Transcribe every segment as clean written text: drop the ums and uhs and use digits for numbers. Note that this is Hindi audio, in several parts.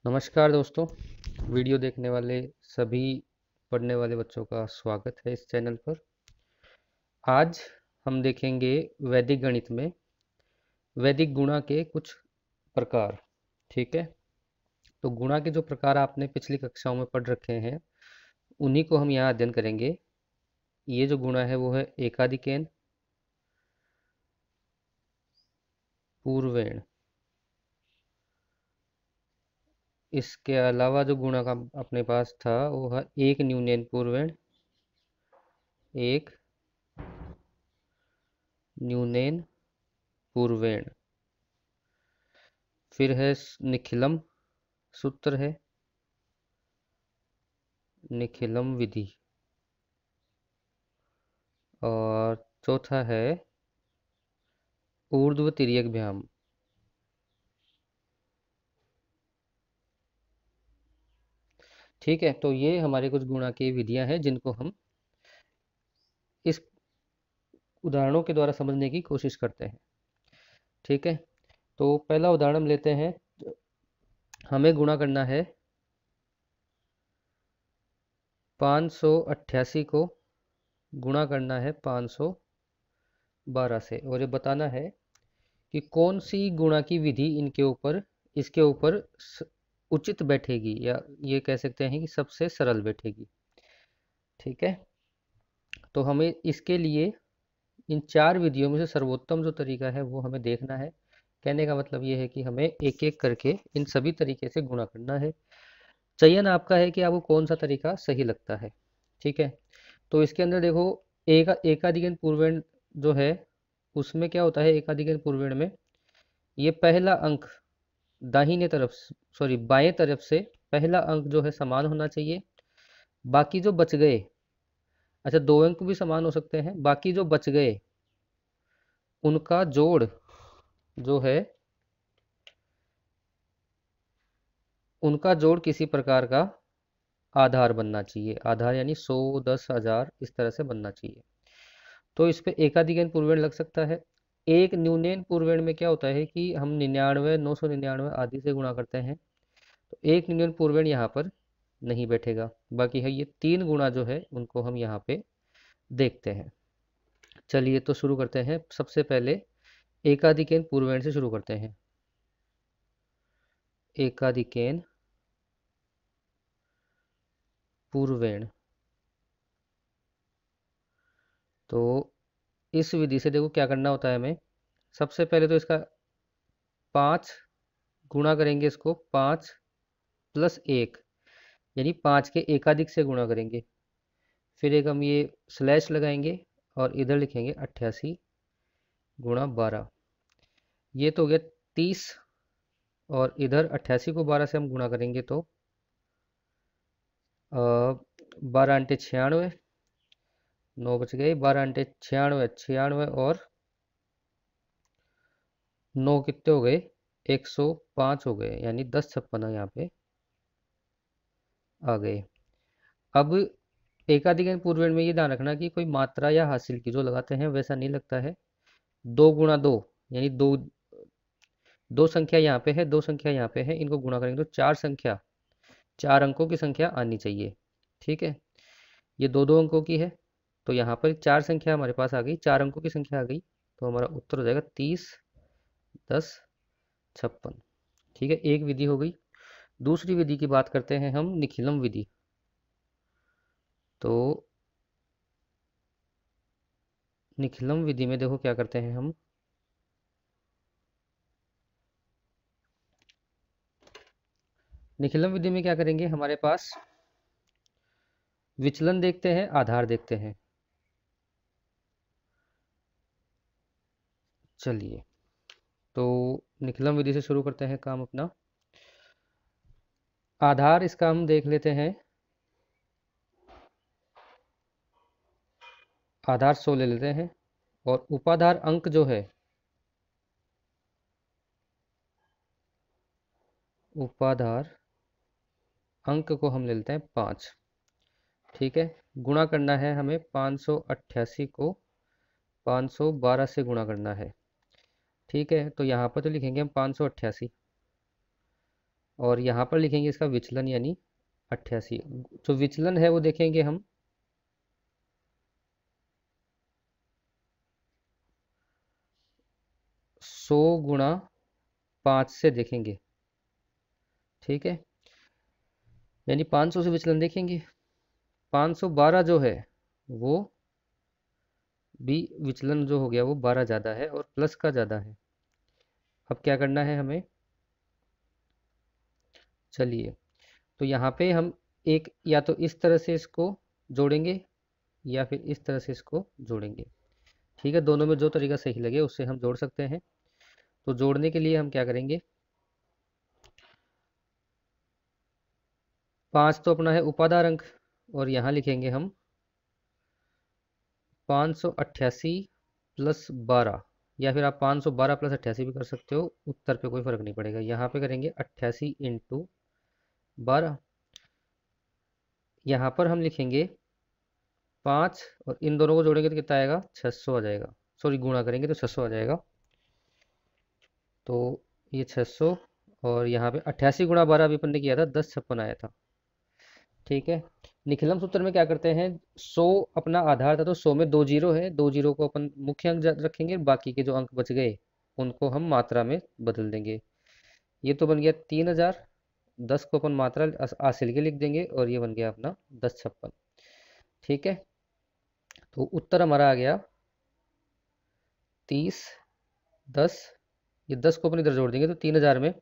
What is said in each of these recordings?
नमस्कार दोस्तों। वीडियो देखने वाले सभी पढ़ने वाले बच्चों का स्वागत है इस चैनल पर। आज हम देखेंगे वैदिक गणित में वैदिक गुणा के कुछ प्रकार। ठीक है, तो गुणा के जो प्रकार आपने पिछली कक्षाओं में पढ़ रखे हैं उन्हीं को हम यहाँ अध्ययन करेंगे। ये जो गुणा है वो है एकाधिकेन, पूर्वेण। इसके अलावा जो गुणा का अपने पास था वो है एक न्यूनेन पूर्वेण, एक न्यूनेन पूर्वेण। फिर है निखिलम सूत्र है, निखिलम विधि। और चौथा है ऊर्ध्व तिर्यक व्यायाम। ठीक है, तो ये हमारे कुछ गुणा की विधियां हैं जिनको हम इस उदाहरणों के द्वारा समझने की कोशिश करते हैं। ठीक है, तो पहला उदाहरण हम लेते हैं। हमें गुणा करना है 588 को गुणा करना है 512 से, और ये बताना है कि कौन सी गुणा की विधि इसके ऊपर उचित बैठेगी, या ये कह सकते हैं कि सबसे सरल बैठेगी। ठीक है, तो हमें इसके लिए इन चार विधियों में से सर्वोत्तम जो तरीका है वो हमें देखना है। कहने का मतलब ये है कि हमें एक एक करके इन सभी तरीके से गुणा करना है। चयन आपका है कि आपको कौन सा तरीका सही लगता है। ठीक है, तो इसके अंदर देखो, एकाधिकन पूर्वेण जो है उसमें क्या होता है। एकाधिकन पूर्वेण में ये पहला अंक दाहिने तरफ, सॉरी बाएं तरफ से पहला अंक जो है समान होना चाहिए। बाकी जो बच गए, अच्छा दो अंक भी समान हो सकते हैं, बाकी जो बच गए उनका जोड़ जो है, उनका जोड़ किसी प्रकार का आधार बनना चाहिए। आधार यानी 100, 10, 1000 इस तरह से बनना चाहिए। तो इस पे एकाधिकन पूर्वेण लग सकता है। एक न्यूनेन पूर्वेण में क्या होता है कि हम 99, 999 आदि से गुणा करते हैं, तो एक न्यूनेन पूर्वेण यहाँ पर नहीं बैठेगा। बाकी है ये तीन गुणा जो है उनको हम यहाँ पे देखते हैं। चलिए तो शुरू करते हैं। सबसे पहले एकाधिकेन पूर्वेण से शुरू करते हैं। एकाधिकेन पूर्वेण, तो इस विधि से देखो क्या करना होता है हमें। सबसे पहले तो इसका 5 गुणा करेंगे, इसको 5 प्लस 1 यानी 5 के एकाधिक से गुणा करेंगे। फिर एक हम ये स्लैश लगाएंगे और इधर लिखेंगे 88 गुणा 12। ये तो हो गया 30, और इधर 88 को 12 से हम गुणा करेंगे तो 12 अंटे 96, 9 बच गए। 12 अंटे 96, 96 और 9 कितने हो गए, 105 हो गए, यानी 10 छप्पन यहाँ पे आ गए। अब एकाधिकन पूर्वेण में ये ध्यान रखना कि कोई मात्रा या हासिल की जो लगाते हैं वैसा नहीं लगता है। 2 गुणा 2 यानी दो, दो संख्या यहाँ पे है, दो संख्या यहाँ पे है, इनको गुणा करेंगे तो चार संख्या, चार अंकों की संख्या आनी चाहिए। ठीक है, ये दो दो अंकों की है, तो यहाँ पर चार संख्या हमारे पास आ गई, चार अंकों की संख्या आ गई, तो हमारा उत्तर हो जाएगा 30, 10, 56। ठीक है, एक विधि हो गई। दूसरी विधि की बात करते हैं हम, निखिलम विधि। तो निखिलम विधि में देखो क्या करते हैं हम। निखिलम विधि में क्या करेंगे, हमारे पास विचलन देखते हैं, आधार देखते हैं। चलिए तो निखिलम विधि से शुरू करते हैं काम अपना। आधार इसका हम देख लेते हैं। आधार 100 ले लेते हैं, और उपाधार अंक जो है, उपाधार अंक को हम ले लेते हैं 5। ठीक है, गुणा करना है हमें 588 को 512 से गुणा करना है। ठीक है, तो यहाँ पर तो लिखेंगे हम 588, और यहाँ पर लिखेंगे इसका विचलन यानी 88। जो विचलन है वो देखेंगे हम 100 गुणा 5 से देखेंगे। ठीक है, यानी 500 से विचलन देखेंगे। 512 जो है वो भी विचलन जो हो गया वो 12 ज़्यादा है और प्लस का ज़्यादा है। अब क्या करना है हमें, चलिए, तो यहाँ पे हम एक या तो इस तरह से इसको जोड़ेंगे या फिर इस तरह से इसको जोड़ेंगे। ठीक है, दोनों में जो तरीका सही लगे उससे हम जोड़ सकते हैं। तो जोड़ने के लिए हम क्या करेंगे, 5 तो अपना है उपादार अंक, और यहाँ लिखेंगे हम 588 प्लस 12, या फिर आप 512 प्लस 88 भी कर सकते हो, उत्तर पे कोई फर्क नहीं पड़ेगा। यहाँ पे करेंगे 88 इंटू 12। यहाँ पर हम लिखेंगे 5 और इन दोनों को जोड़ेंगे तो कितना आएगा, 600 आ जाएगा। सॉरी, गुणा करेंगे तो 600 आ जाएगा। तो ये 600, और यहाँ पे 88 गुणा 12 अभी अपन ने किया था, 1056 आया था। ठीक है, निखिलम सूत्र में क्या करते हैं, 100 अपना आधार था तो 100 में 2 जीरो है, 2 जीरो को अपन मुख्य अंक रखेंगे, बाकी के जो अंक बच गए उनको हम मात्रा में बदल देंगे। ये तो बन गया 3000, 10 को अपन मात्रा हासिल के लिख देंगे, और ये बन गया अपना 1056। ठीक है, तो उत्तर हमारा आ गया 30, 10, ये 10 को अपन इधर जोड़ देंगे तो 3000 में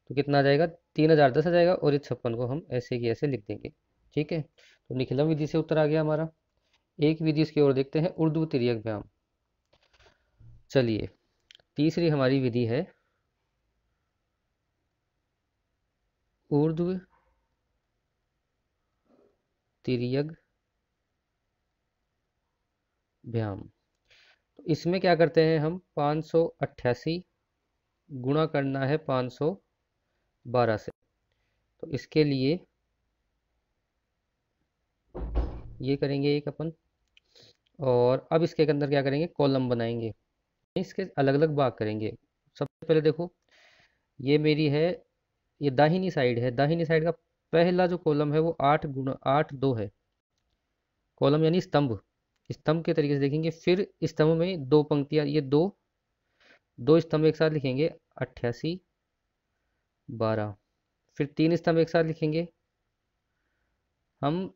तो कितना आ जाएगा, 3010 आ जाएगा, और ये 56 को हम ऐसे की ऐसे लिख देंगे। ठीक है, तो निखिलम विधि से उत्तर आ गया हमारा। एक विधि इसकी ओर देखते हैं, ऊर्ध्व तिर्यक व्यायाम। चलिए, तीसरी हमारी विधि है ऊर्ध्व तिर्यक व्यायाम। तो इसमें क्या करते हैं हम, 588 गुणा करना है 512 से। तो इसके लिए ये करेंगे एक अपन, और अब इसके अंदर क्या करेंगे, कॉलम बनाएंगे, इसके अलग अलग भाग करेंगे। सबसे पहले देखो, ये मेरी है, ये दाहिनी साइड है, दाहिनी साइड का पहला जो कॉलम है वो 8 गुणा 8 2 है। कॉलम यानी स्तंभ, स्तंभ के तरीके से देखेंगे। फिर स्तंभ में दो पंक्तियां, ये दो दो स्तंभ एक साथ लिखेंगे, 88 12। फिर तीन स्तंभ एक साथ लिखेंगे। हम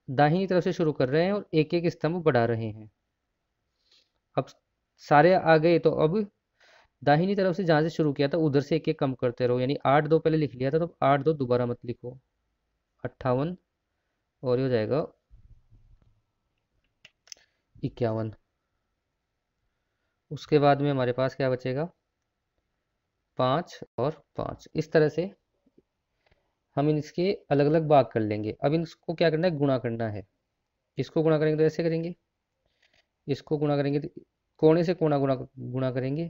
दाहिनी तरफ से शुरू कर रहे हैं और एक एक स्तंभ बढ़ा रहे हैं। अब सारे आ गए तो अब दाहिनी तरफ से जहां से शुरू किया था उधर से एक एक कम करते रहो, यानी 8 2 पहले लिख लिया था तो 8 2 दोबारा मत लिखो, 58, और ये हो जाएगा 51। उसके बाद में हमारे पास क्या बचेगा, 5 और 5। इस तरह से हम इसके अलग अलग भाग कर लेंगे। अब इनको क्या करना है, गुणा करना है। इसको गुणा करेंगे तो ऐसे करेंगे, इसको गुणा करेंगे तो कोने से कोना गुणा गुणा करेंगे।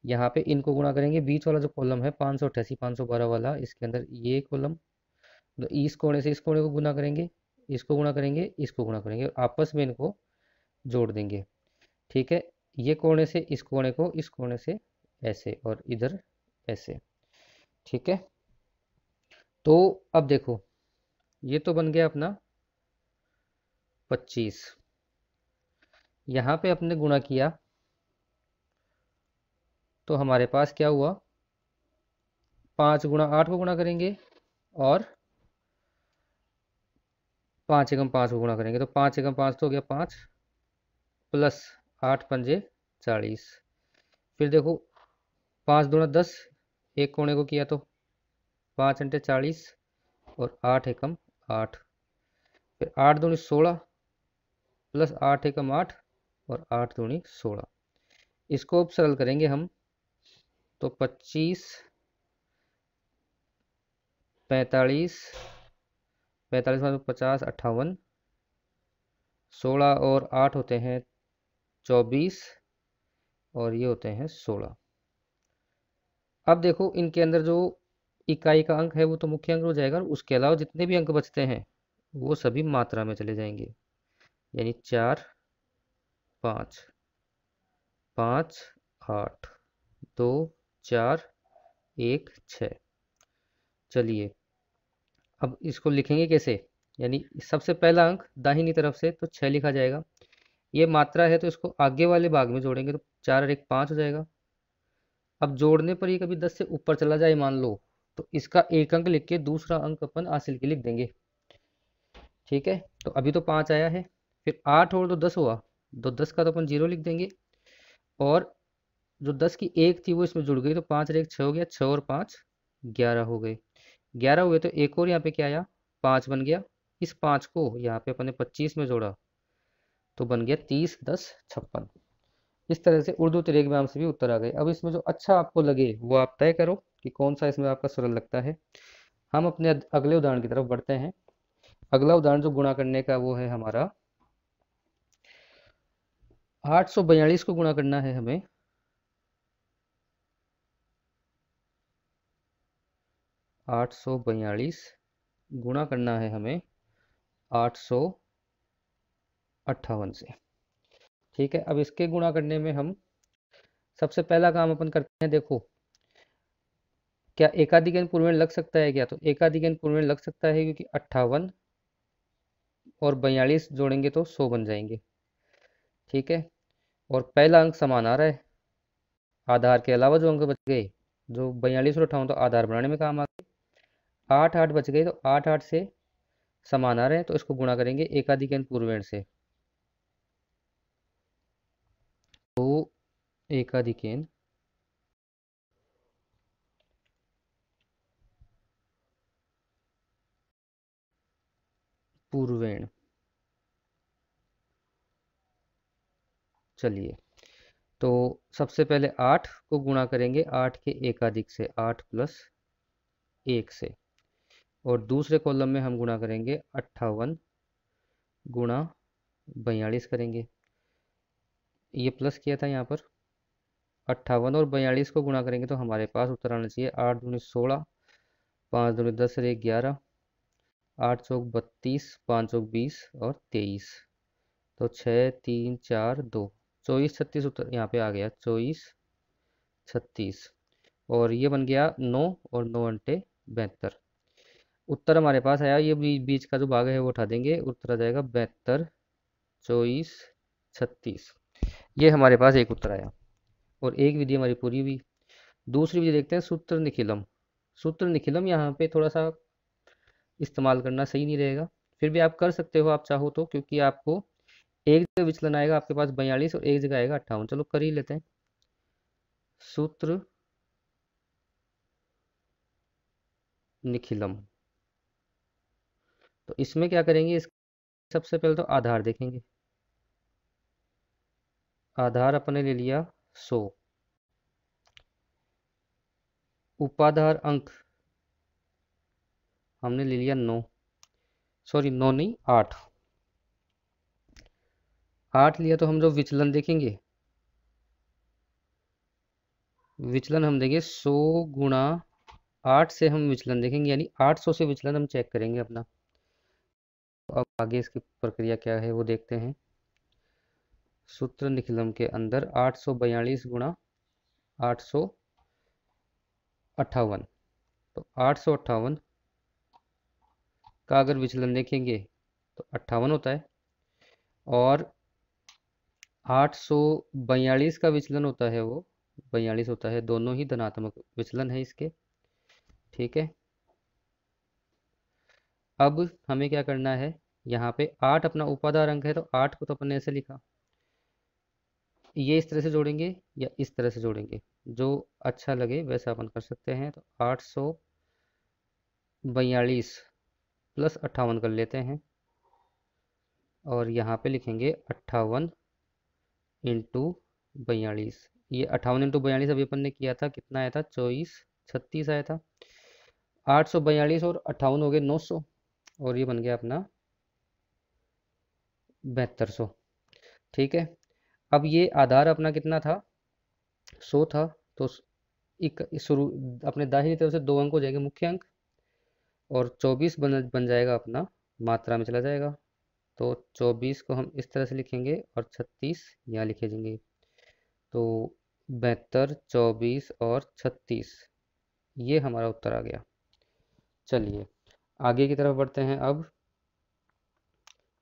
यहाँ पे इनको गुणा करेंगे, बीच वाला जो कॉलम है 588 512 वाला, इसके अंदर ये कॉलम, तो इस कोने से इस कोने को गुणा करेंगे, इसको गुणा करेंगे, इसको गुणा करेंगे, और आपस में इनको जोड़ देंगे। ठीक है, ये कोने से इस कोने को, इस कोने से ऐसे, और इधर ऐसे। ठीक है, तो अब देखो, ये तो बन गया अपना 25। यहाँ पे अपने गुणा किया तो हमारे पास क्या हुआ, 5 गुणा 8 को गुणा करेंगे, और 5 एकम 5 को गुणा करेंगे, तो 5 एकम 5 तो हो गया 5, प्लस 8 पंजे 40। फिर देखो, 5 दूना 10, एक कोने को किया तो 5 अंटे 40, और 8 एकम 8। फिर 8 दूनी 16, प्लस 8 एकम 8, और 8 दूनी 16। इसको अब सरल करेंगे हम, तो 25 45, 45 में 50 58, 16 और 8 होते हैं 24, और ये होते हैं 16। अब देखो, इनके अंदर जो इकाई का अंक है वो तो मुख्य अंक हो जाएगा, और उसके अलावा जितने भी अंक बचते हैं वो सभी मात्रा में चले जाएंगे, यानी 4 5 5 8 2 4 1 6। चलिए अब इसको लिखेंगे कैसे, यानी सबसे पहला अंक दाहिनी तरफ से तो 6 लिखा जाएगा। ये मात्रा है तो इसको आगे वाले भाग में जोड़ेंगे तो 4 और 1 5 हो जाएगा। अब जोड़ने पर ये कभी 10 से ऊपर चला जाए मान लो, तो इसका एक अंक लिख के दूसरा अंक अपन हासिल के लिख देंगे। ठीक है, तो अभी तो 5 आया है, फिर 8 और 10 हुआ, तो 10 का तो अपन 0 लिख देंगे। और जो 10 की एक थी वो इसमें जुड़ गई, तो 5 और 1 6 हो गया, 6 और 5 11 हो गए। 11 हुए तो एक और यहाँ पे क्या आया, 5 बन गया। इस 5 को यहाँ पे अपन ने 25 में जोड़ा तो बन गया 30 10 56। इस तरह से उर्दू टेलीग्राम से भी उत्तर आ गए। अब इसमें जो अच्छा आपको लगे वो आप तय करो कि कौन सा इसमें आपका सरल लगता है। हम अपने अगले उदाहरण की तरफ बढ़ते हैं। अगला उदाहरण जो गुणा करने का वो है हमारा 842 को गुणा करना है हमें। 842 गुणा करना है हमें 858 से। ठीक है, अब इसके गुणा करने में हम सबसे पहला काम अपन करते हैं। देखो क्या एकाधिक पूर्वण लग सकता है क्या, तो एकाधिक पूर्वण लग सकता है क्योंकि 58 और 42 जोड़ेंगे तो 100 बन जाएंगे। ठीक है, और पहला अंक समान आ रहा है। आधार के अलावा जो अंक बच गए, जो 42 और 58 तो आधार बनाने में काम आ गए। 8 8 बच गए तो 8 8 से समान आ रहे हैं, तो इसको गुणा करेंगे एकाधिक पूर्वण से। तो एकाधिक पूर्वण। चलिए तो सबसे पहले 8 को गुणा करेंगे 8 के एकाधिक से, 8 प्लस 1 से। और दूसरे कॉलम में हम गुणा करेंगे 58 गुणा 42 करेंगे। ये प्लस किया था यहाँ पर। 58 और 42 को गुणा करेंगे तो हमारे पास उत्तर आना चाहिए 8 दूनी 16, 5 दूनी 10 और 1 11, 8 चौक 32, 5 चौक 20 और 23। तो 6 3 4 2 24 36 उत्तर यहाँ पे आ गया 24 36। और ये बन गया 9 और 9 अंटे 72। उत्तर हमारे पास आया, ये बीच का जो भाग है वो उठा देंगे, उत्तर आ जाएगा 72 24 36। ये हमारे पास एक उत्तर आया और एक विधि हमारी पूरी हुई। दूसरी विधि देखते हैं, सूत्र निखिलम। सूत्र निखिलम यहाँ पे थोड़ा सा इस्तेमाल करना सही नहीं रहेगा, फिर भी आप कर सकते हो आप चाहो तो, क्योंकि आपको एक जगह विचलन आएगा आपके पास 42 और एक जगह आएगा 58। चलो कर ही लेते हैं। सूत्र निखिलम, तो इसमें क्या करेंगे, इस सबसे पहले तो आधार देखेंगे। आधार अपने ले लिया 100, उपाधार अंक हमने ले लिया 9, सॉरी 9 नहीं 8। 8 लिया तो हम जो विचलन देखेंगे, विचलन हम देंगे 100 गुणा 8 से हम विचलन देखेंगे, यानी 800 से विचलन हम चेक करेंगे अपना। तो अब आगे इसकी प्रक्रिया क्या है वो देखते हैं। सूत्र निखिलम के अंदर 842 गुणा 858, तो 858 का अगर विचलन देखेंगे तो 58 होता है, और 842 का विचलन होता है वो 42 होता है। दोनों ही धनात्मक विचलन है इसके। ठीक है, अब हमें क्या करना है, यहाँ पे 8 अपना उपाधार अंक है तो 8 को तो अपन ने ऐसे लिखा, ये इस तरह से जोड़ेंगे या इस तरह से जोड़ेंगे, जो अच्छा लगे वैसा अपन कर सकते हैं। तो 842 प्लस 58 कर लेते हैं, और यहाँ पे लिखेंगे 58 इंटू 42। ये 58 इंटू 42 अभी अपन ने किया था, कितना आया था 24 36 आया था। 842 और 58 हो गए 900, और ये बन गया अपना 7200। ठीक है, अब ये आधार अपना कितना था 100 था, तो एक शुरू अपने दाहिनी तरफ से दो अंक हो जाएंगे मुख्य अंक, और 24 बन जाएगा अपना मात्रा में चला जाएगा। तो 24 को हम इस तरह से लिखेंगे और 36 यहाँ लिखे जाएंगे। तो 72 24 और 36, ये हमारा उत्तर आ गया। चलिए आगे की तरफ बढ़ते हैं। अब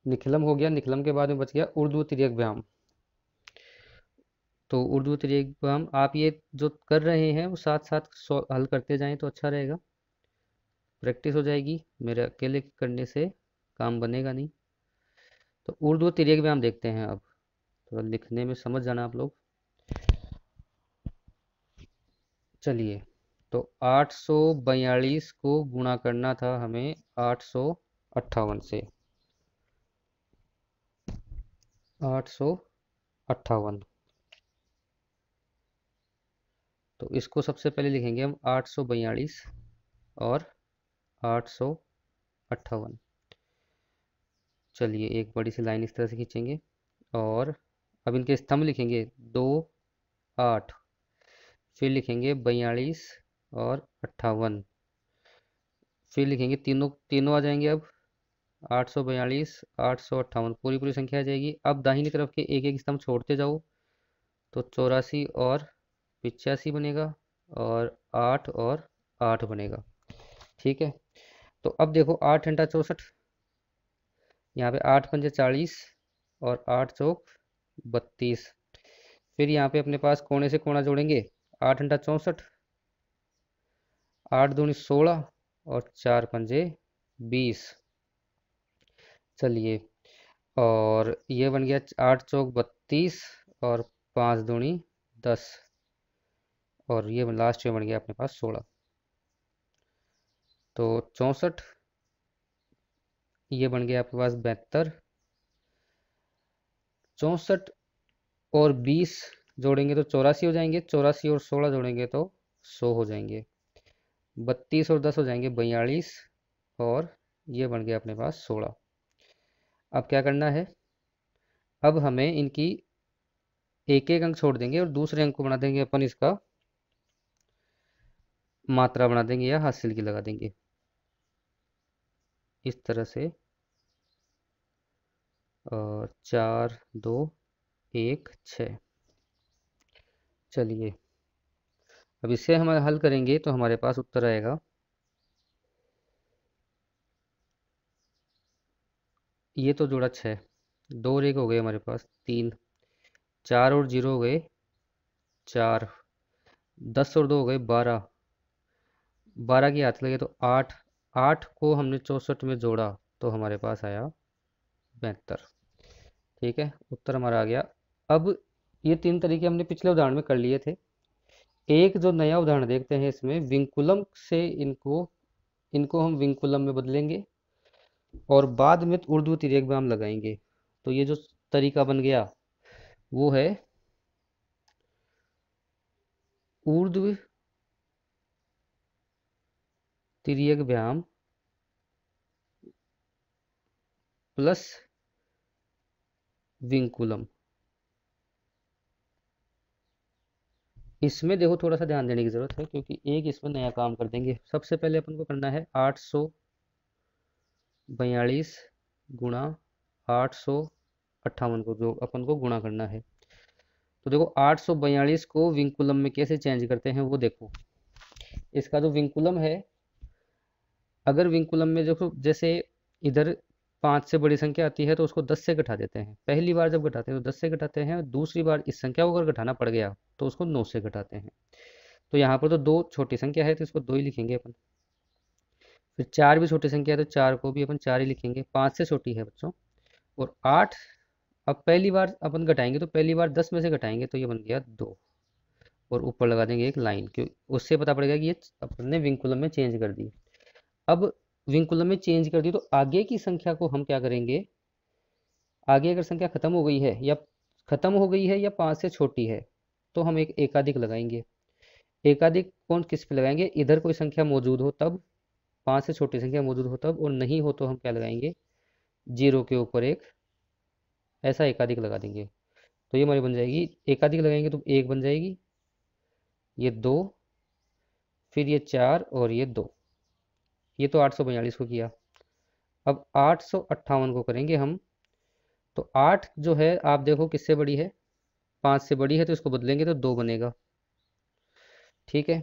निखिलम हो गया, निखिलम के बाद में बच गया ऊर्ध्व तिर्यक व्यायाम। तो ऊर्ध्व तिर्यक व्यायाम आप ये जो कर रहे हैं वो साथ साथ हल करते जाएं तो अच्छा रहेगा, प्रैक्टिस हो जाएगी। मेरे अकेले करने से काम बनेगा नहीं। तो ऊर्ध्व तिर्यक व्यायाम देखते हैं। अब थोड़ा लिखने में समझ जाना आप लोग। चलिए, तो 842 को गुणा करना था हमें 858 से। 858, तो इसको सबसे पहले लिखेंगे हम 842 और 858। चलिए एक बड़ी सी लाइन इस तरह से खींचेंगे और अब इनके स्तंभ लिखेंगे 2, 8, फिर लिखेंगे 42 और 58, फिर लिखेंगे तीनों तीनों आ जाएंगे। अब 842, 858 पूरी पूरी संख्या आ जाएगी। अब दाहिनी तरफ के एक एक स्तंभ छोड़ते जाओ, तो 84 और 85 बनेगा और 8 और 8 बनेगा। ठीक है, तो अब देखो 8 घंटा 64, यहाँ पे 8 पंजे 40 और 8 चौक 32। फिर यहाँ पे अपने पास कोने से कोना जोड़ेंगे, 8 घंटा 64, 8 दूनी 16 और 4 पंजे 20। चलिए, और ये बन गया 8 चौक 32 और 5 दूनी 10, और ये लास्ट में बन गया अपने पास 16। तो 64, ये बन गया आपके पास 72, 64 और 20 जोड़ेंगे तो 84 हो जाएंगे, 84 और 16 जोड़ेंगे तो 100 हो जाएंगे, 32 और 10 हो जाएंगे 42, और ये बन गया अपने पास 16। अब क्या करना है, अब हमें इनकी एक एक अंक छोड़ देंगे और दूसरे अंक को बना देंगे अपन इसका मात्रा बना देंगे या हासिल की लगा देंगे इस तरह से। 4, 2, 1, 6। चलिए, अब इसे हम हल करेंगे तो हमारे पास उत्तर आएगा, ये तो जोड़ा 6, 2 और 1 हो गए हमारे पास 3, 4 और 0 हो गए 4, 10 और 2 हो गए 12, 12 की हाथ लगे तो 8, 8 को हमने 64 में जोड़ा तो हमारे पास आया 72। ठीक है, उत्तर हमारा आ गया। अब ये तीन तरीके हमने पिछले उदाहरण में कर लिए थे। एक जो नया उदाहरण देखते हैं, इसमें विंकुलम से इनको इनको हम विंकुलम में बदलेंगे और बाद में ऊर्ध्व तिर्यक व्यायाम लगाएंगे। तो ये जो तरीका बन गया वो है ऊर्ध्व तिर्यक व्यायाम प्लस विंकुलम। इसमें देखो थोड़ा सा ध्यान देने की जरूरत है, क्योंकि एक इसमें नया काम कर देंगे। सबसे पहले अपन को करना है 842 गुणा 858 को, जो अपन को गुणा करना है। तो देखो 842 को विंकुलम में कैसे चेंज करते हैं वो देखो। इसका जो विंकुलम है, अगर विंकुलम में देखो जैसे इधर 5 से बड़ी संख्या आती है तो उसको 10 से घटा देते हैं। पहली बार जब घटाते हैं तो 10 से घटाते हैं, दूसरी बार इस संख्या को अगर घटाना पड़ गया तो उसको 9 से घटाते हैं। तो यहाँ पर तो दो छोटी संख्या है तो इसको 2 ही लिखेंगे अपन। फिर 4 भी छोटी संख्या है तो 4 को भी अपन 4 ही लिखेंगे, 5 से छोटी है बच्चों। और 8, अब पहली बार अपन घटाएंगे तो पहली बार 10 में से घटाएंगे तो ये बन गया 2, और ऊपर लगा देंगे एक लाइन, क्यों उससे पता पड़ेगा कि ये अपन ने विंकुलम में चेंज कर दी। अब विंकुलम में चेंज कर दी तो आगे की संख्या को हम क्या करेंगे, आगे अगर संख्या खत्म हो गई है या 5 से छोटी है तो हम एक एकाधिक लगाएंगे। एकाधिक कौन किस पे लगाएंगे, इधर कोई संख्या मौजूद हो तब, 5 से छोटी संख्या मौजूद हो तब, और नहीं हो तो हम क्या लगाएंगे, 0 के ऊपर एक ऐसा एकाधिक लगा देंगे। तो ये हमारी बन जाएगी, एकाधिक लगाएंगे तो 1 बन जाएगी, ये 2, फिर ये 4 और ये 2। ये तो 842 को किया। अब 858 को करेंगे हम। तो 8 जो है आप देखो किससे बड़ी है, 5 से बड़ी है, तो इसको बदलेंगे तो 2 बनेगा। ठीक है,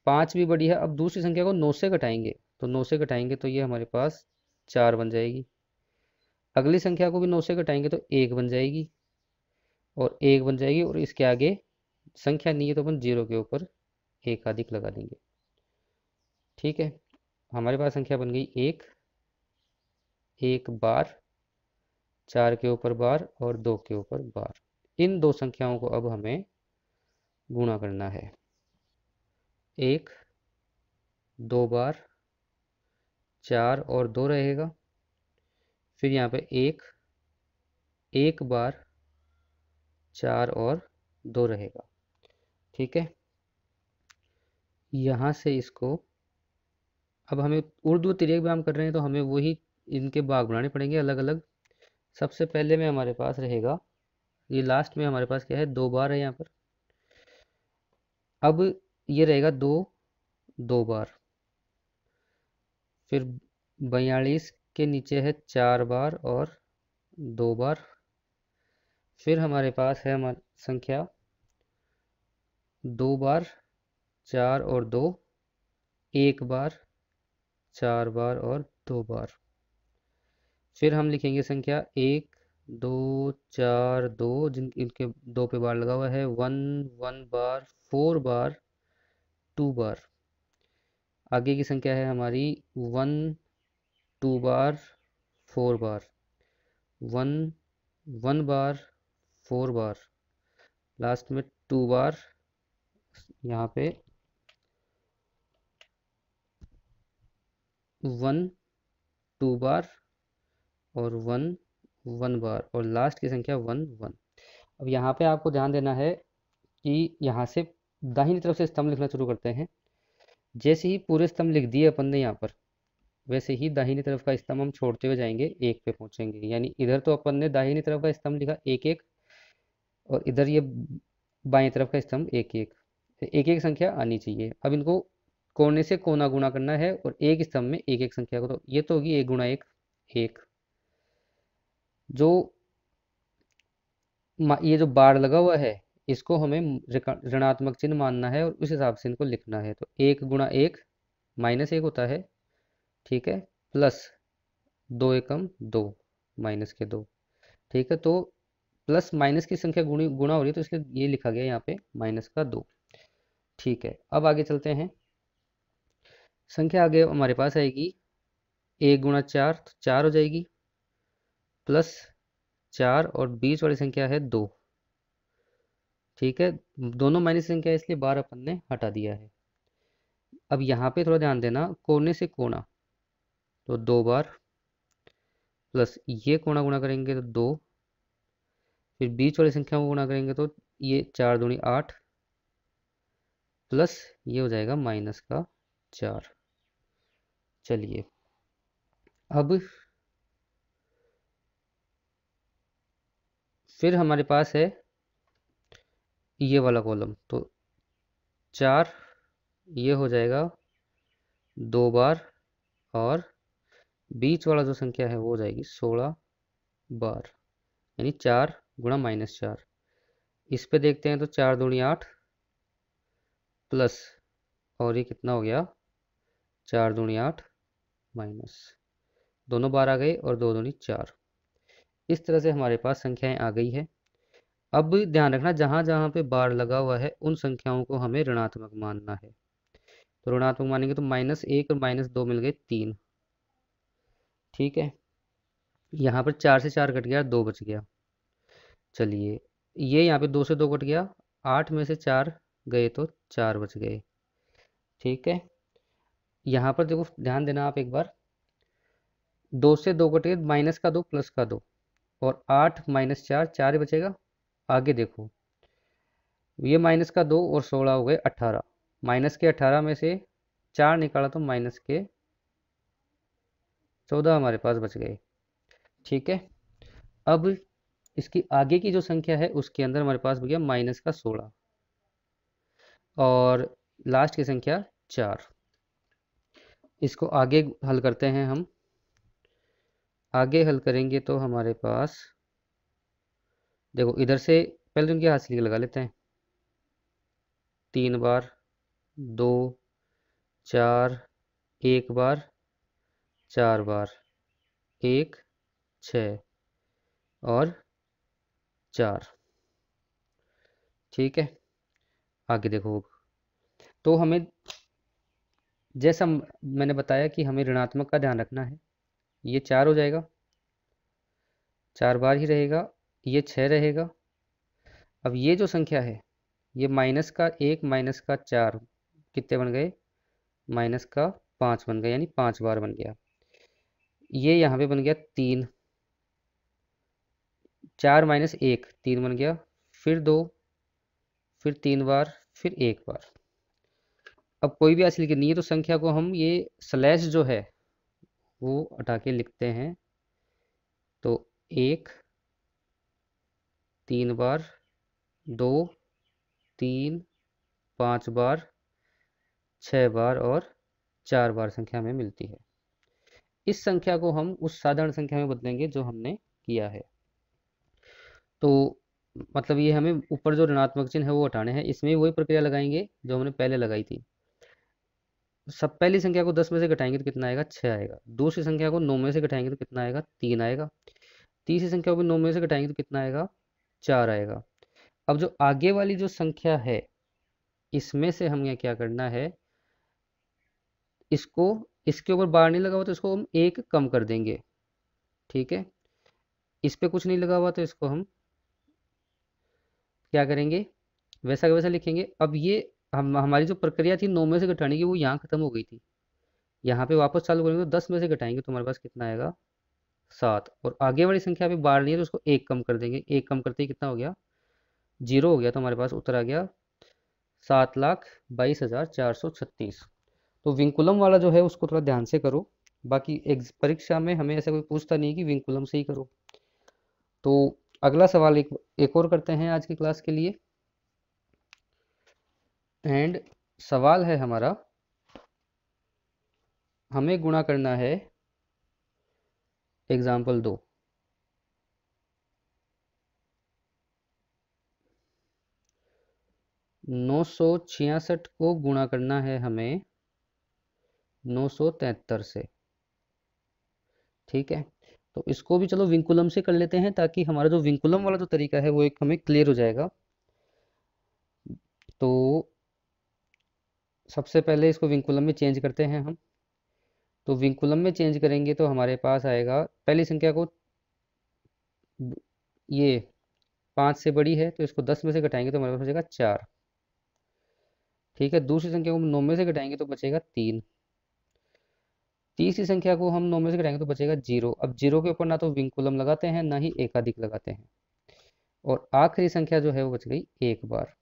5 भी बड़ी है। अब दूसरी संख्या को 9 से घटाएंगे तो 9 से घटाएंगे तो ये हमारे पास 4 बन जाएगी। अगली संख्या को भी 9 से घटाएंगे तो 1 बन जाएगी, और 1 बन जाएगी, और इसके आगे संख्या नहीं है तो अपन 0 के ऊपर एक अधिक लगा देंगे। ठीक है, हमारे पास संख्या बन गई 1, 1 बार, 4 के ऊपर बार और 2 के ऊपर बार। इन दो संख्याओं को अब हमें गुणा करना है। 1 2 बार, 4 और 2 रहेगा, फिर यहाँ पे 1 बार, 4 और 2 रहेगा। ठीक है, यहाँ से इसको अब हमें उर्दू तिर्यक व्यायाम कर रहे हैं तो हमें वही इनके भाग बनाने पड़ेंगे अलग अलग। सबसे पहले में हमारे पास रहेगा, ये लास्ट में हमारे पास क्या है, 2 बार है यहाँ पर। अब ये रहेगा 2 2 बार, फिर 42 के नीचे है 4 बार और 2 बार, फिर हमारे पास है हमारी संख्या 2 बार, 4 और 2, 1 बार, 4 बार और 2 बार। फिर हम लिखेंगे संख्या 1 2 4 2, जिन इनके 2 पे बार लगा हुआ है, 1 1 बार, 4 बार, 2 बार। आगे की संख्या है हमारी 1 2 बार, 4 बार, 1 1 बार, 4 बार, लास्ट में 2 बार, यहाँ पे 1 2 बार और 1 1 बार, और लास्ट की संख्या 1 1। अब यहाँ पे आपको ध्यान देना है कि यहाँ से दाहिनी तरफ से स्तंभ लिखना शुरू करते हैं। जैसे ही पूरे स्तंभ लिख दिए अपन ने यहाँ पर, वैसे ही दाहिनी तरफ का स्तंभ हम छोड़ते हुए जाएंगे, 1 पे पहुंचेंगे। यानी इधर तो अपन ने दाहिनी तरफ का स्तंभ लिखा 1 1, और इधर ये बाएं तरफ का स्तंभ 1 1, एक एक संख्या आनी चाहिए। अब इनको कोने से कोना गुणा करना है, और एक स्तंभ में एक एक संख्या को, तो ये तो होगी 1 गुणा 1 1। जो ये जो बार लगा हुआ है, इसको हमें ऋणात्मक चिन्ह मानना है और उस हिसाब से इनको लिखना है। तो 1 गुणा 1 -1 होता है, ठीक है, प्लस 2 एकम 2, माइनस के 2। ठीक है, तो प्लस माइनस की संख्या गुणा हो रही है, तो इसलिए ये लिखा गया यहाँ पे -2। ठीक है, अब आगे चलते हैं। संख्या आगे हमारे पास आएगी 1 गुणा 4, तो 4 हो जाएगी, प्लस 4 और बीच वाली संख्या है 2। ठीक है, दोनों माइनस संख्या है, इसलिए बार अपन ने हटा दिया है। अब यहाँ पे थोड़ा ध्यान देना, कोने से कोना, तो 2 बार, प्लस ये कोना गुणा करेंगे तो 2, फिर बीच वाली संख्या को गुणा करेंगे तो ये 4 दूनी 8, प्लस ये हो जाएगा -4। चलिए, अब फिर हमारे पास है ये वाला कॉलम, तो 4 ये हो जाएगा 2 बार, और बीच वाला जो संख्या है वो हो जाएगी 16 बार, यानी 4 गुणा -4। इस पे देखते हैं तो 4 दूनी 8, प्लस, और ये कितना हो गया, 4 दूनी 8 माइनस, दोनों बार आ गए और 2 दूनी 4। इस तरह से हमारे पास संख्याएं आ गई है। अब ध्यान रखना, जहां जहां पे बार लगा हुआ है उन संख्याओं को हमें ऋणात्मक मानना है। तो ऋणात्मक मानेंगे तो -1 और -2 मिल गए 3। ठीक है, यहाँ पर 4 से 4 कट गया, 2 बच गया। चलिए, ये यहाँ पे 2 से 2 कट गया, 8 में से 4 गए तो 4 बच गए। ठीक है, यहाँ पर देखो, ध्यान देना आप एक बार, 2 से 2 कट गए, माइनस का 2 प्लस का 2, और 8 -4 4 ही बचेगा। आगे देखो, ये माइनस का 2 और 16 हो गए 18, माइनस के 18 में से 4 निकाला तो माइनस के 14 हमारे पास बच गए। ठीक है, अब इसकी आगे की जो संख्या है उसके अंदर हमारे पास बच गया -16, और लास्ट की संख्या 4। इसको आगे हल करते हैं हम। आगे हल करेंगे तो हमारे पास देखो, इधर से पहले तो इनकी हासिल लगा लेते हैं, 3 बार, 2 4 एक बार, चार बार, एक, छः और चार। ठीक है, आगे देखो। तो हमें जैसा मैंने बताया कि हमें ऋणात्मक का ध्यान रखना है। ये चार हो जाएगा, चार बार ही रहेगा, ये छः रहेगा। अब ये जो संख्या है, ये माइनस का एक, माइनस का चार, कितने बन गए? माइनस का पाँच बन गया, यानी पाँच बार बन गया। ये यहाँ पे बन गया तीन, चार माइनस एक, तीन बन गया, फिर दो, फिर तीन बार, फिर एक बार। अब कोई भी ऐसे लिखे नहीं है, तो संख्या को हम ये स्लैश जो है वो हटा के लिखते हैं। तो एक, तीन बार, दो, तीन, पाँच बार, छः बार और चार बार संख्या में मिलती है। इस संख्या को हम उस साधारण संख्या में बदलेंगे जो हमने किया है। तो मतलब ये हमें ऊपर जो ऋणात्मक चिन्ह है वो हटाने हैं, इसमें वही प्रक्रिया लगाएंगे जो हमने पहले लगाई थी। सब पहली संख्या को 10 में से घटाएंगे तो कितना आएगा? 6 आएगा। दूसरी संख्या को 9 में से घटाएंगे तो कितना आएगा? 3 आएगा। तीसरी संख्या को भी 9 में से घटाएंगे तो कितना आएगा? 4 आएगा। अब जो आगे वाली जो संख्या है, इसमें से हमें क्या करना है, इसको, इसके ऊपर बार नहीं लगा हुआ तो इसको हम एक कम कर देंगे। ठीक है, इस पे कुछ नहीं लगा हुआ तो इसको हम क्या करेंगे, वैसा का वैसा लिखेंगे। अब ये हम हमारी जो प्रक्रिया थी 9 में से घटाने की, वो यहाँ खत्म हो गई थी। यहाँ पे वापस चालू करेंगे तो 10 में से घटाएंगे तो हमारे पास कितना आएगा? 7। और आगे वाली संख्या पे बार नहीं है तो उसको एक कम कर देंगे। एक कम करते ही कितना हो गया? 0 हो गया। तो हमारे पास उत्तर आ गया 7,22,436। तो विंकुलम वाला जो है उसको थोड़ा ध्यान से करो। बाकी परीक्षा में हमें ऐसा कोई पूछता नहीं कि विंकुलम से ही करो। तो अगला सवाल एक और करते हैं आज की क्लास के लिए। एंड सवाल है हमारा, हमें गुणा करना है एग्जाम्पल 2। नौ सौ छियासठ को गुणा करना है हमें 973 से। ठीक है, तो इसको भी चलो विंकुलम से कर लेते हैं, ताकि हमारा जो विंकुलम वाला जो तरीका है वो एक हमें क्लियर हो जाएगा। तो सबसे पहले इसको विंकुलम में चेंज करते हैं हम। तो विंकुलम में चेंज करेंगे तो हमारे पास आएगा, पहली संख्या को, ये 5 से बड़ी है तो इसको 10 में से घटाएंगे तो हमारे पास बचेगा 4। ठीक है, दूसरी संख्या को हम 9 में से घटाएंगे तो बचेगा 3। तीसरी संख्या को हम 9 में से घटाएंगे तो बचेगा 0। अब 0 के ऊपर ना तो विंकुलम लगाते हैं ना ही एकाधिक लगाते हैं। और आखिरी संख्या जो है वो बच गई एक बार।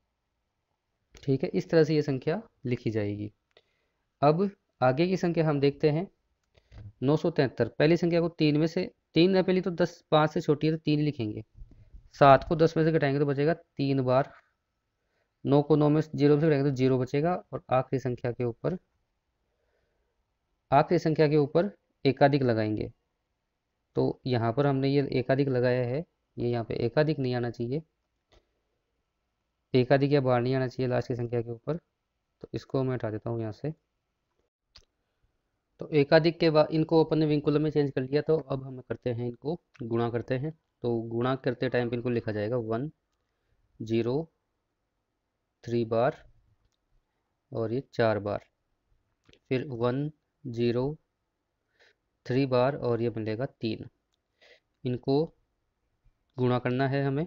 ठीक है, इस तरह से ये संख्या लिखी जाएगी। अब आगे की संख्या हम देखते हैं 973। पहली संख्या को 3 में से, 3 है पहली तो 10, 5 से छोटी है तो 3 लिखेंगे। 7 को 10 में से घटाएंगे तो बचेगा 3 बार। 9 को 9 में 0 में से घटाएंगे तो 0 बचेगा। और आखिरी संख्या के ऊपर एकाधिक लगाएंगे। तो यहाँ पर हमने ये एकाधिक लगाया है, ये यहाँ पे एकाधिक नहीं आना चाहिए, एकाधिक या बार नहीं आना चाहिए लास्ट की संख्या के ऊपर। तो इसको मैं हटा देता हूँ यहाँ से। तो एकाधिक के बाद इनको अपन ने विंकुलम में चेंज कर लिया, तो अब हम करते हैं, इनको गुणा करते हैं। तो गुणा करते टाइम पे इनको लिखा जाएगा 1 0 3 बार और ये 4 बार, फिर 1 0 3 बार और ये मिलेगा 3। इनको गुणा करना है हमें,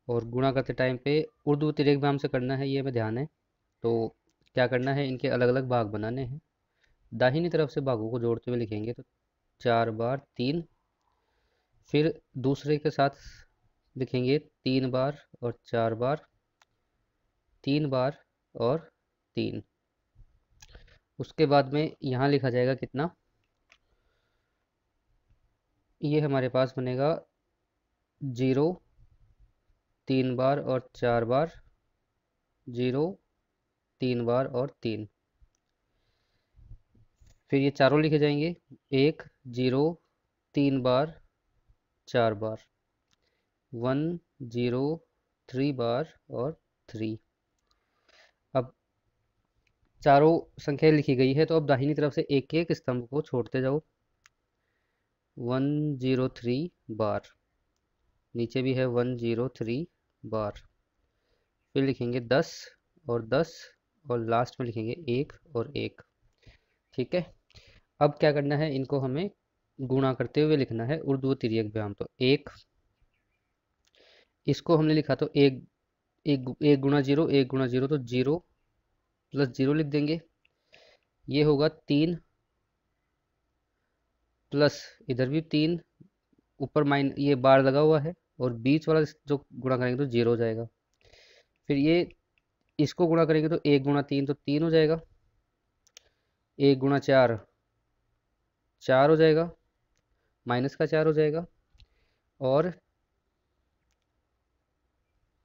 और गुणा करते टाइम पे उर्ध्व तिर्यक व्याम से करना है, ये हमें ध्यान है। तो क्या करना है, इनके अलग अलग भाग बनाने हैं। दाहिनी तरफ से भागों को जोड़ते हुए लिखेंगे तो 4 बार 3, फिर दूसरे के साथ लिखेंगे 3 बार और 4 बार, 3 बार और 3। उसके बाद में यहाँ लिखा जाएगा कितना, ये हमारे पास बनेगा 0 3 बार और 4 बार, 0 3 बार और 3। फिर ये चारों लिखे जाएंगे 1 0 3 बार 4 बार, 1 0 3 बार और 3। अब चारों संख्या लिखी गई है, तो अब दाहिनी तरफ से एक एक स्तंभ को छोड़ते जाओ। 103 बार, नीचे भी है 103 बार, फिर लिखेंगे 10 और 10 और लास्ट में लिखेंगे 1 और 1। ठीक है, अब क्या करना है, इनको हमें गुणा करते हुए लिखना है उर्ध्व तिर्यक व्यायाम। तो एक, इसको हमने लिखा तो एक, एक गुणा जीरो, एक गुणा जीरो तो जीरो प्लस जीरो लिख देंगे। ये होगा 3 प्लस इधर भी 3, ऊपर माइन ये बार लगा हुआ है, और बीच वाला जो गुणा करेंगे तो जीरो हो जाएगा। फिर ये इसको गुणा करेंगे तो एक गुणा तीन तो 3 हो जाएगा, एक गुणा चार 4 हो जाएगा, माइनस का 4 हो जाएगा, और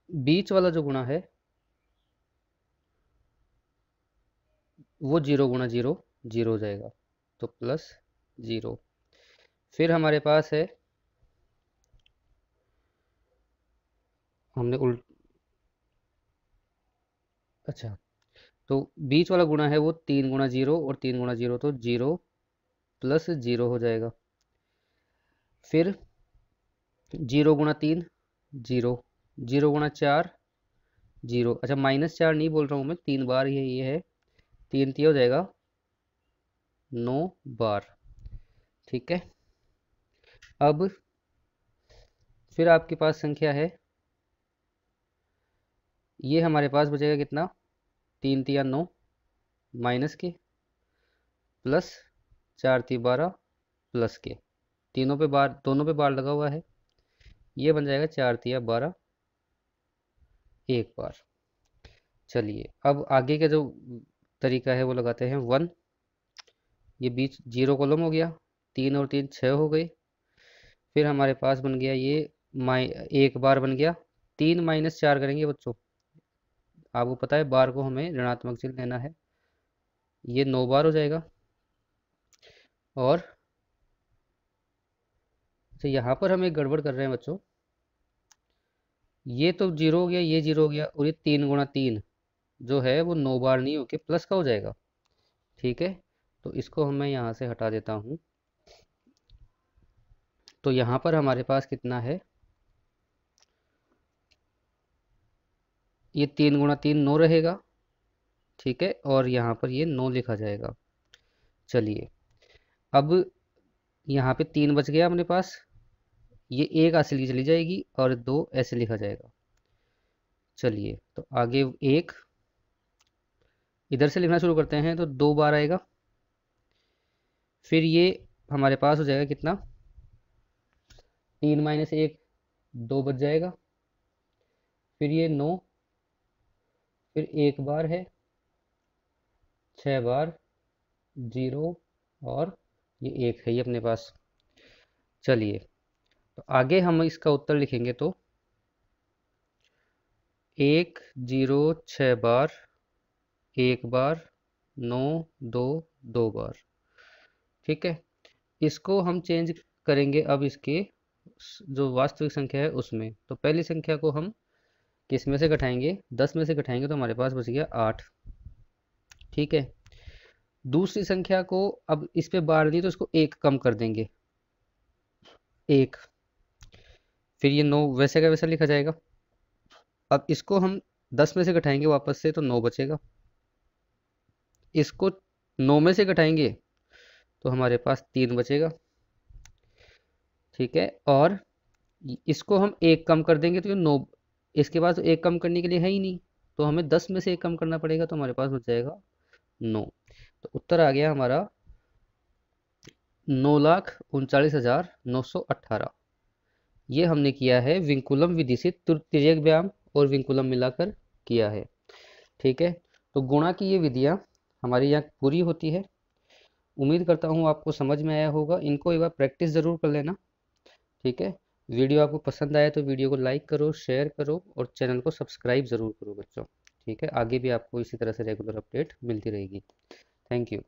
बीच वाला जो गुणा है वो जीरो गुणा जीरो जीरो हो जाएगा, तो प्लस जीरो। फिर हमारे पास है, हमने उल्ट, अच्छा, तो बीच वाला गुणा है वो 3 गुणा जीरो, और 3 गुणा जीरो तो जीरो प्लस जीरो हो जाएगा। फिर जीरो गुणा तीन जीरो, जीरो गुणा चार जीरो, अच्छा माइनस चार नहीं बोल रहा हूँ मैं, 3 बार ये है, 3 तिया हो जाएगा 9 बार। ठीक है, अब फिर आपके पास संख्या है, ये हमारे पास बचेगा कितना, 3 तिया 9 माइनस के, प्लस 4 ती 12 प्लस के, तीनों पे बार, दोनों पे बार लगा हुआ है, ये बन जाएगा 4 तिया 12 एक बार। चलिए अब आगे का जो तरीका है वो लगाते हैं 1, ये बीच जीरो कॉलम हो गया, 3 और 3 6 हो गए। फिर हमारे पास बन गया ये एक बार बन गया, 3 माइनस 4 करेंगे बच्चों, आपको पता है बार को हमें ऋणात्मक चिन्ह लेना है, ये 9 बार हो जाएगा। और अच्छा, यहाँ पर हम एक गड़बड़ कर रहे हैं बच्चों, ये तो जीरो हो गया, ये जीरो हो गया, और ये 3 गुणा तीन जो है वो 9 बार नहीं होके प्लस का हो जाएगा। ठीक है, तो इसको मैं यहाँ से हटा देता हूँ। तो यहाँ पर हमारे पास कितना है, ये 3 गुणा तीन 9 रहेगा। ठीक है, और यहाँ पर ये 9 लिखा जाएगा। चलिए अब यहाँ पे 3 बच गया अपने पास, ये एक ऐसे चली जाएगी और 2 ऐसे लिखा जाएगा। चलिए तो आगे एक, इधर से लिखना शुरू करते हैं तो 2 बार आएगा। फिर ये हमारे पास हो जाएगा कितना, 3 माइनस एक 2 बच जाएगा। फिर ये 9, फिर एक बार है 6 बार, जीरो, और ये एक है ये अपने पास। चलिए तो आगे हम इसका उत्तर लिखेंगे तो 1 0 6 बार, एक बार, 9 2 2 बार। ठीक है, इसको हम चेंज करेंगे अब इसके जो वास्तविक संख्या है उसमें। तो पहली संख्या को हम किस में से घटाएंगे, 10 में से घटाएंगे तो हमारे पास बच गया 8। ठीक है, दूसरी संख्या को अब इस पे बार नहीं तो इसको एक कम कर देंगे, एक, फिर ये 9 वैसे का वैसा लिखा जाएगा। अब इसको हम 10 में से घटाएंगे वापस से तो 9 बचेगा, इसको 9 में से घटाएंगे तो हमारे पास 3 बचेगा। ठीक है, और इसको हम एक कम कर देंगे तो ये 9, इसके पास तो एक कम करने के लिए है ही नहीं, तो हमें 10 में से एक कम करना पड़ेगा, तो हमारे पास बच जाएगा 9। तो उत्तर आ गया हमारा 9,39,918। ये हमने किया है विंकुलम विधि से तिर्यक व्यायाम और विंकुलम मिलाकर किया है। ठीक है, तो गुणा की ये विधियाँ हमारी यहाँ पूरी होती है। उम्मीद करता हूँ आपको समझ में आया होगा, इनको एक बार प्रैक्टिस ज़रूर कर लेना। ठीक है, वीडियो आपको पसंद आया तो वीडियो को लाइक करो, शेयर करो, और चैनल को सब्सक्राइब ज़रूर करो बच्चों। ठीक है, आगे भी आपको इसी तरह से रेगुलर अपडेट मिलती रहेगी। Thank you.